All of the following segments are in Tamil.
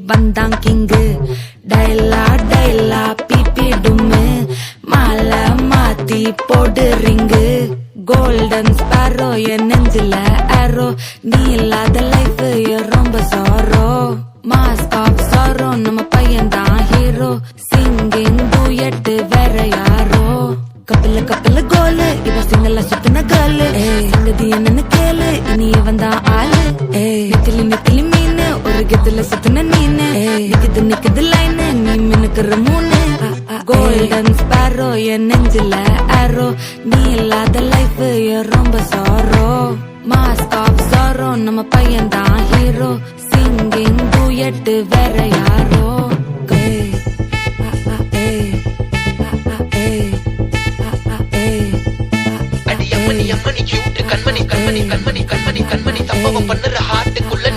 வந்தான் கிங்கு டைலா டைலா பிபி டும்மு மாலை மாத்தி போடு ரிங்கு கோல்டன் ஸ்பாரோ என் நெஞ்சில ஆரோ நீ இல்லாத லைஃப் ரொம்ப சாரோ மாஸ்க் ஆஃப் சாரோ நம்ம பையன் தான் ஹீரோ சிங்கிங் டூயட் வேற யாரோ கப்பல கோலு இவ சிங்கல்ல சுத்தின கேர்ளு சங்கதி என்னன்னு கேளு இனி இவன் தான் ஆளு நிக்கலி மீனு ஒரு கெத்துல சுத்தின நீனு நிக்குது லைனு நீ மினுக்குற மூணு கோல்டன் ஸ்பாரோ என் நெஞ்சில ஆரோ நீ இல்லாத லைஃப் ரொம்ப சாரோ மாஸ்க் ஆஃப் சாரோ நம்ம பையன் தான் ஹீரோ சிங்கிங் டூயட் வேற யாரோ கண்மணி சம்பவம் பண்ணுற ஹார்ட்டுக்குள்ள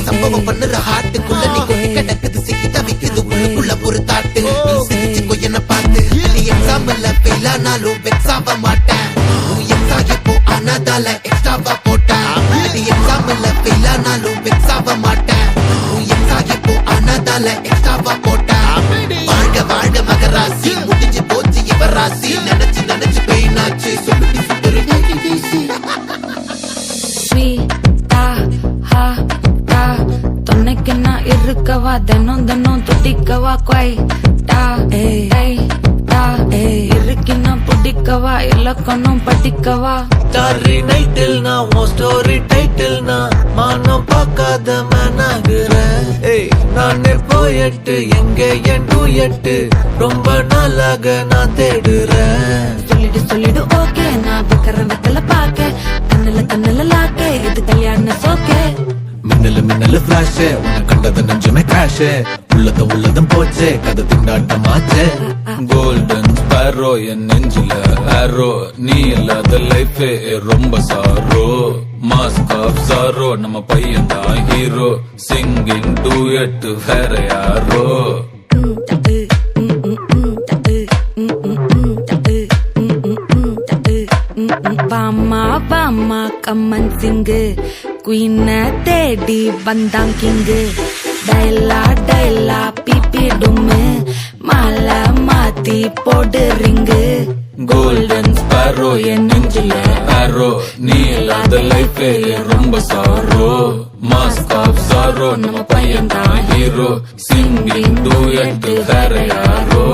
சம்பவம் பண்ணுற ஹார்ட்டுக்குள்ள நீ கிடக்குது சிக்கி தவிக்குது உள்ளுக்குள்ள ஒரு தாட்டு நீ சிரிச்சுக்கோ என்ன பார்த்து நீ எக்ஸாம்பிள் ஃபெயில் ஆனாலும் வெக்ஸ் ஆக மாட்டேன் நீ எக்ஸாம் இப்போ ஆனாதால எக்ஸ்ட்ராவா போட்டேன் நீ எக்ஸாம்பிள் ஃபெயில் ஆனாலும் வெக்ஸ் ஆக மாட்டேன் நீ எக்ஸாம் இப்போ ஆனாதால எக்ஸ்ட்ராவா போட்டேன் வாழ்க மகராசி முடிஞ்சு போச்சு இவ ராசி நினைச்சு பெயினாச்சு சொல்லி துணைக்கு நான் இருக்கவா தினம் துடிக்கவா குவாய் இருக்கினா பிடிக்கவா இலக்கணம் படிக்கவா ஸ்டாரி நைட்டில் நான் உன் ஸ்டோரி டைட்டில் நான் மானம் பார்க்காத மேனாகிறேன் நானே போயட்டு எங்க என் டூயட்டு ரொம்ப நாளாக நான் தேடுறேன் சொல்லிடு ஓகே நான் வைக்கிற வெத்தல பாக்க கண்ணுல லாக்கே இது கல்யாண சோக்கே மின்னலு பிளாஷ் உன்னை கண்டது நெஞ்சுமே கிராஷ் உள்ளதும் போச்சே கதை திண்டாட்டமாச்சே கோல்டன் ஸ்பாரோ என் நெஞ்சில ஆரோ நீ இல்லாத லைஃப் ரொம்ப சாரோ மாஸ்க் ஆஃப் சாரோ நம்ம பையன் தான் ஹீரோ சிங்கிங் டூயட் வேற யாரோ பாமா கம்மன் சிங்கு குயின தேடி வந்தான் கிங்கு டைலா பிபி டும்மு மாலை மாத்தி போடு ரிங்கு கோல்டன் ஸ்பாரோ என் நெஞ்சில ஆரோ நீ இல்லாத லைஃப் ரொம்ப சாரோ மாஸ்க் ஆஃப் சாரோ நம்ம பையன் தான் ஹீரோ சிங்கிங் டூயட் வேற யாரோ